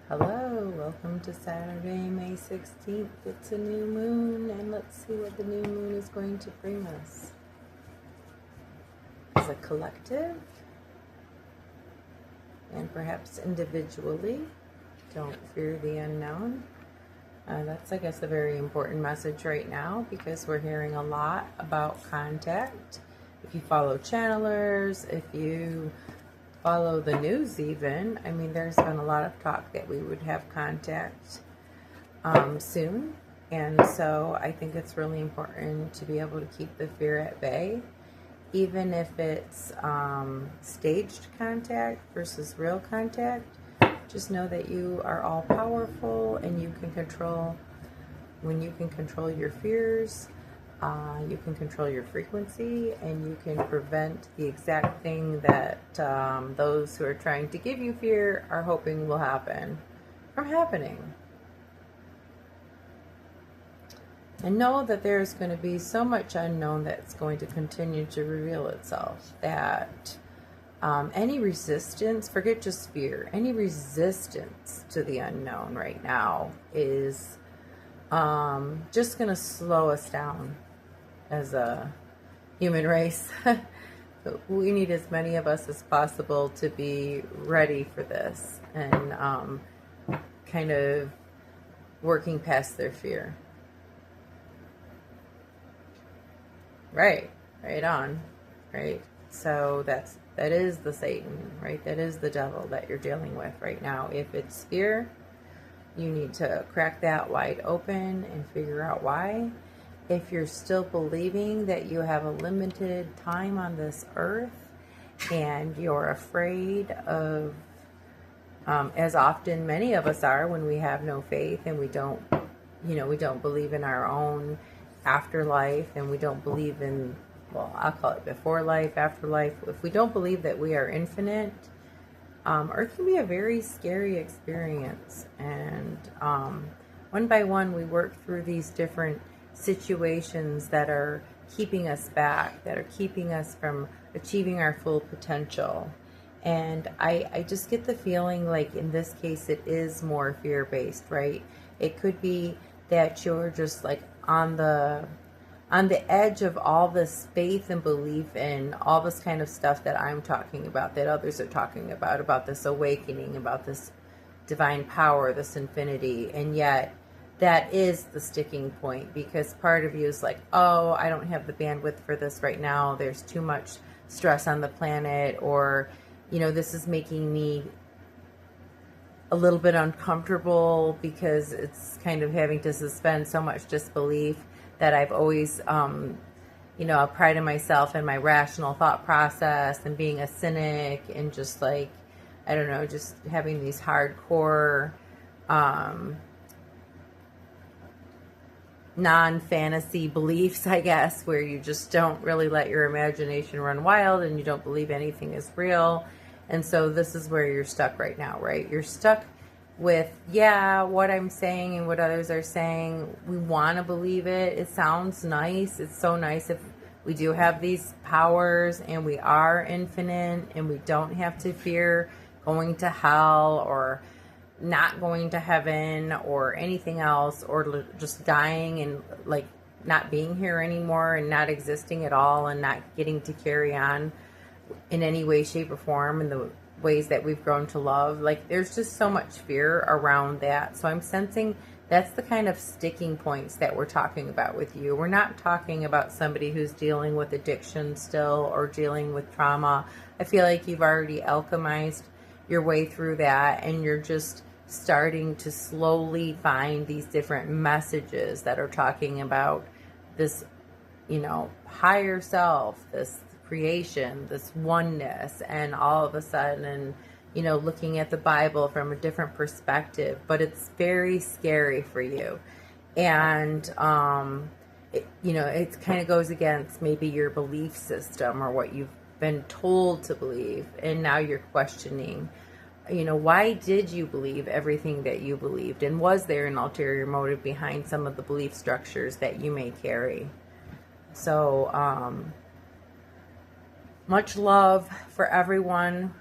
Hello, welcome to Saturday, May 16th. It's a new moon, and let's see what the new moon is going to bring us. As a collective, and perhaps individually, don't fear the unknown. That's, I guess, a very important message right now because we're hearing a lot about contact. If you follow channelers, if you follow the news even, I mean, there's been a lot of talk that we would have contact soon. And so I think it's really important to be able to keep the fear at bay, even if it's staged contact versus real contact. Just know that you are all powerful and you can control, when you can control your fears, you can control your frequency, and you can prevent the exact thing that those who are trying to give you fear are hoping will happen from happening. And know that there's going to be so much unknown that's going to continue to reveal itself that any resistance, forget just fear, any resistance to the unknown right now is just going to slow us down as a human race. We need as many of us as possible to be ready for this and kind of working past their fear. Right on, right? So that is the Satan, right? That is the devil that you're dealing with right now. If it's fear, you need to crack that wide open and figure out why. If you're still believing that you have a limited time on this earth and you're afraid of, as often many of us are when we have no faith and we don't believe in our own afterlife, and we don't believe in, well, I'll call it before life, afterlife. If we don't believe that we are infinite, Earth can be a very scary experience. And one by one, we work through these different situations that are keeping us back, that are keeping us from achieving our full potential. And I just get the feeling like in this case, it is more fear-based, right? It could be that you're just like on the edge of all this faith and belief in all this kind of stuff that I'm talking about, that others are talking about this awakening, about this divine power, this infinity. And yet that is the sticking point, because part of you is like, oh, I don't have the bandwidth for this right now. There's too much stress on the planet, or, this is making me a little bit uncomfortable because it's kind of having to suspend so much disbelief that I've always, prided myself in my rational thought process and being a cynic and just like, I don't know, just having these hardcore, non-fantasy beliefs, I guess, where you just don't really let your imagination run wild and you don't believe anything is real. And so this is where you're stuck right now, right? You're stuck with, what I'm saying and what others are saying. We want to believe it. It sounds nice. It's so nice if we do have these powers and we are infinite and we don't have to fear going to hell or not going to heaven or anything else, or just dying and like not being here anymore and not existing at all and not getting to carry on in any way, shape, or form in the ways that we've grown to love. Like, there's just so much fear around that. So I'm sensing that's the kind of sticking points that we're talking about with you. We're not talking about somebody who's dealing with addiction still or dealing with trauma. I feel like you've already alchemized your way through that, and you're just starting to slowly find these different messages that are talking about this, higher self, this creation, this oneness, and all of a sudden, looking at the Bible from a different perspective. But it's very scary for you. And, it kind of goes against maybe your belief system or what you've been told to believe. And now you're questioning, why did you believe everything that you believed? And was there an ulterior motive behind some of the belief structures that you may carry? So, much love for everyone.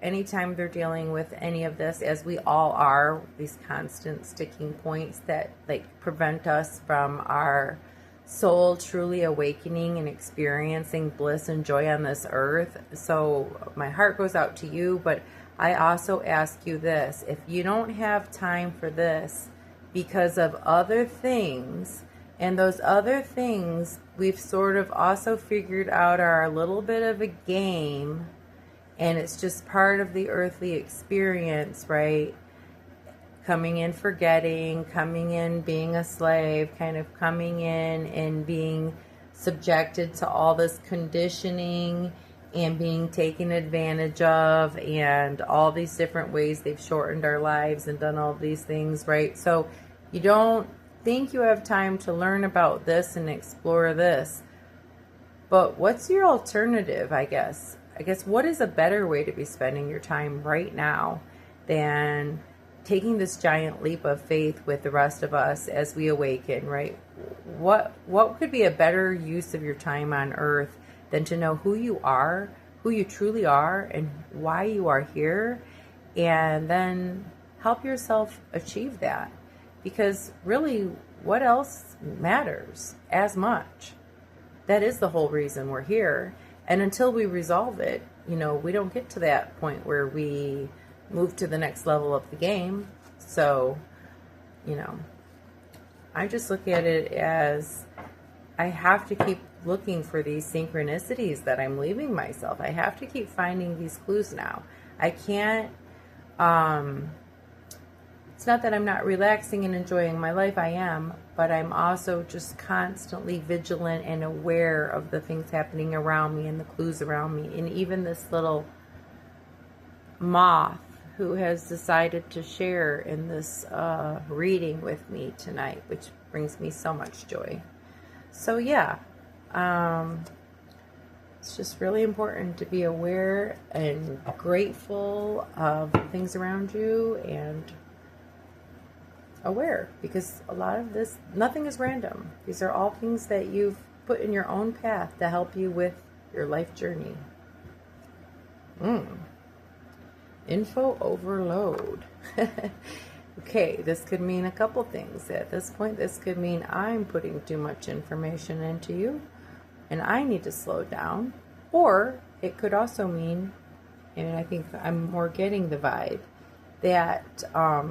anytime they're dealing with any of this, as we all are, these constant sticking points that like prevent us from our soul truly awakening and experiencing bliss and joy on this earth. So my heart goes out to you, but I also ask you this: if you don't have time for this because of other things, and those other things we've sort of also figured out are a little bit of a game, and it's just part of the earthly experience, right? Coming in forgetting, coming in being a slave, kind of coming in and being subjected to all this conditioning and being taken advantage of, and all these different ways they've shortened our lives and done all these things, right? So you don't think you have time to learn about this and explore this. But what's your alternative, I guess? What is a better way to be spending your time right now than taking this giant leap of faith with the rest of us as we awaken, right? What could be a better use of your time on earth than to know who you are, who you truly are, and why you are here, and then help yourself achieve that? Because really, what else matters as much? That is the whole reason we're here. And until we resolve it, we don't get to that point where we move to the next level of the game. So, I just look at it as I have to keep looking for these synchronicities that I'm leaving myself. I have to keep finding these clues now. I can't, it's not that I'm not relaxing and enjoying my life, I am, but I'm also just constantly vigilant and aware of the things happening around me and the clues around me. And even this little moth who has decided to share in this reading with me tonight, which brings me so much joy. So yeah, it's just really important to be aware and grateful of things around you, and aware, because a lot of this, nothing is random. These are all things that you've put in your own path to help you with your life journey. Info overload. Okay, this could mean a couple things. At this point, this could mean I'm putting too much information into you and I need to slow down. Or it could also mean, and I think I'm more getting the vibe, that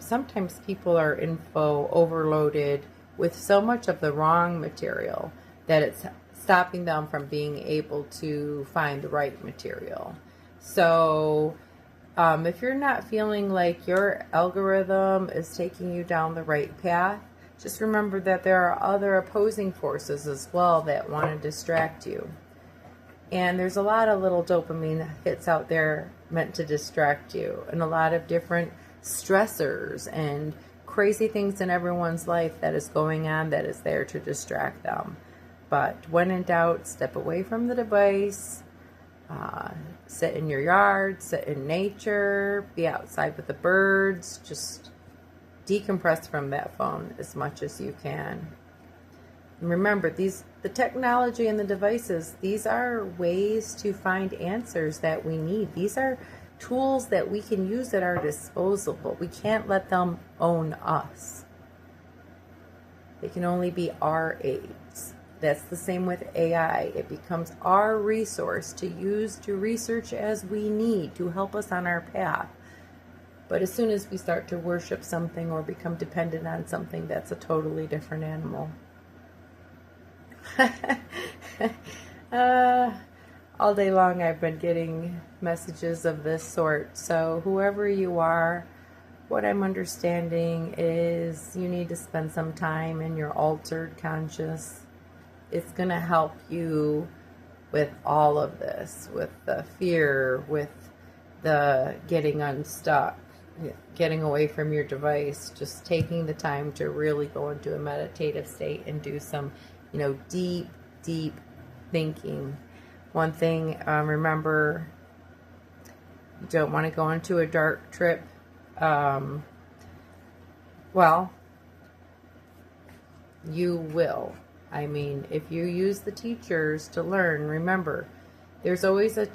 sometimes people are info overloaded with so much of the wrong material that it's stopping them from being able to find the right material. So if you're not feeling like your algorithm is taking you down the right path, just remember that there are other opposing forces as well that want to distract you. And there's a lot of little dopamine hits out there meant to distract you, and a lot of different stressors and crazy things in everyone's life that is going on that is there to distract them. But when in doubt, step away from the device, sit in your yard, sit in nature, be outside with the birds, just decompress from that phone as much as you can. And remember, the technology and the devices, these are ways to find answers that we need. These are tools that we can use at our disposal, but we can't let them own us. They can only be our aids. That's the same with AI. It becomes our resource to use to research as we need to help us on our path. But as soon as we start to worship something or become dependent on something, that's a totally different animal. All day long I've been getting messages of this sort. So whoever you are, what I'm understanding is you need to spend some time in your altered conscious. It's going to help you with all of this, with the fear, with the getting unstuck, getting away from your device, just taking the time to really go into a meditative state and do some, deep, deep thinking. One thing, remember, you don't want to go into a dark trip. Well, you will. I mean, if you use the teachers to learn, remember, there's always a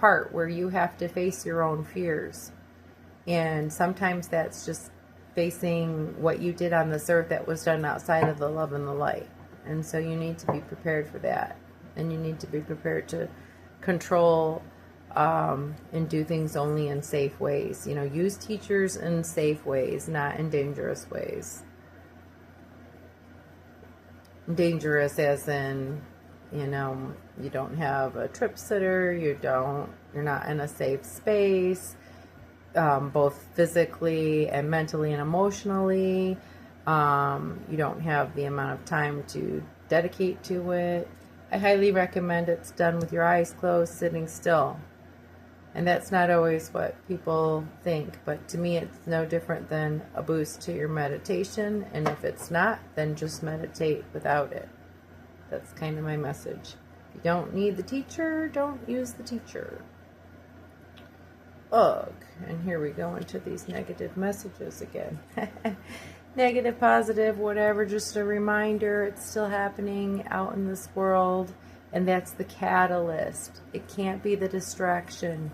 part where you have to face your own fears. And sometimes that's just facing what you did on this earth that was done outside of the love and the light. And so you need to be prepared for that. And you need to be prepared to control and do things only in safe ways. You know, use teachers in safe ways, not in dangerous ways. Dangerous as in, you know, you don't have a trip sitter, you're not in a safe space, both physically and mentally and emotionally. You don't have the amount of time to dedicate to it. I highly recommend it's done with your eyes closed, sitting still. And that's not always what people think, but to me it's no different than a boost to your meditation. And if it's not, then just meditate without it. That's kind of my message. If you don't need the teacher, don't use the teacher. Ugh. And here we go into these negative messages again. Negative, positive, whatever, just a reminder, it's still happening out in this world. And that's the catalyst. It can't be the distraction.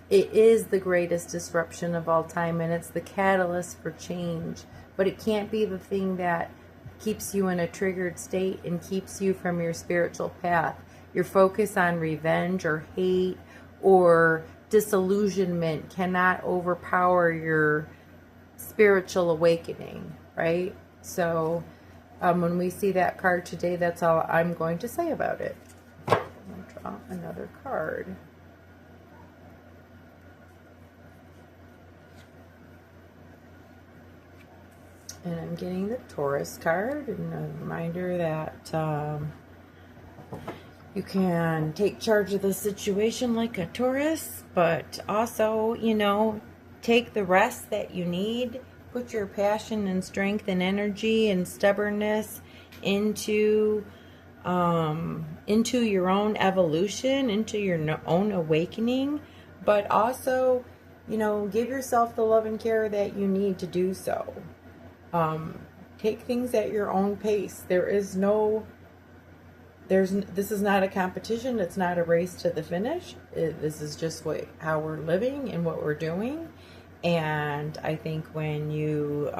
It is the greatest disruption of all time, and it's the catalyst for change. But it can't be the thing that keeps you in a triggered state and keeps you from your spiritual path. Your focus on revenge or hate or disillusionment cannot overpower your spiritual awakening, right? So when we see that card today, that's all I'm going to say about it. I'm going to draw another card. And I'm getting the Taurus card, and a reminder that you can take charge of the situation like a Taurus, but also, you know, take the rest that you need. Put your passion and strength and energy and stubbornness into your own evolution, into your own awakening, but also, you know, give yourself the love and care that you need to do so. Take things at your own pace. This is not a competition. It's not a race to the finish. This is just how we're living and what we're doing. And I think when you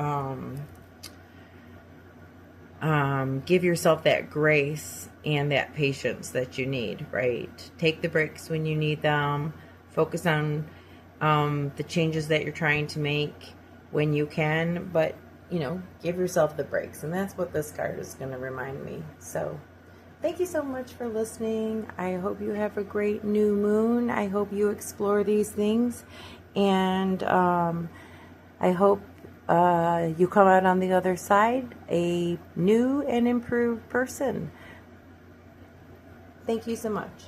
give yourself that grace and that patience that you need, right? Take the breaks when you need them. Focus on the changes that you're trying to make when you can, but you know, give yourself the breaks. And that's what this card is going to remind me. So thank you so much for listening. I hope you have a great new moon. I hope you explore these things. And I hope you come out on the other side a new and improved person. Thank you so much.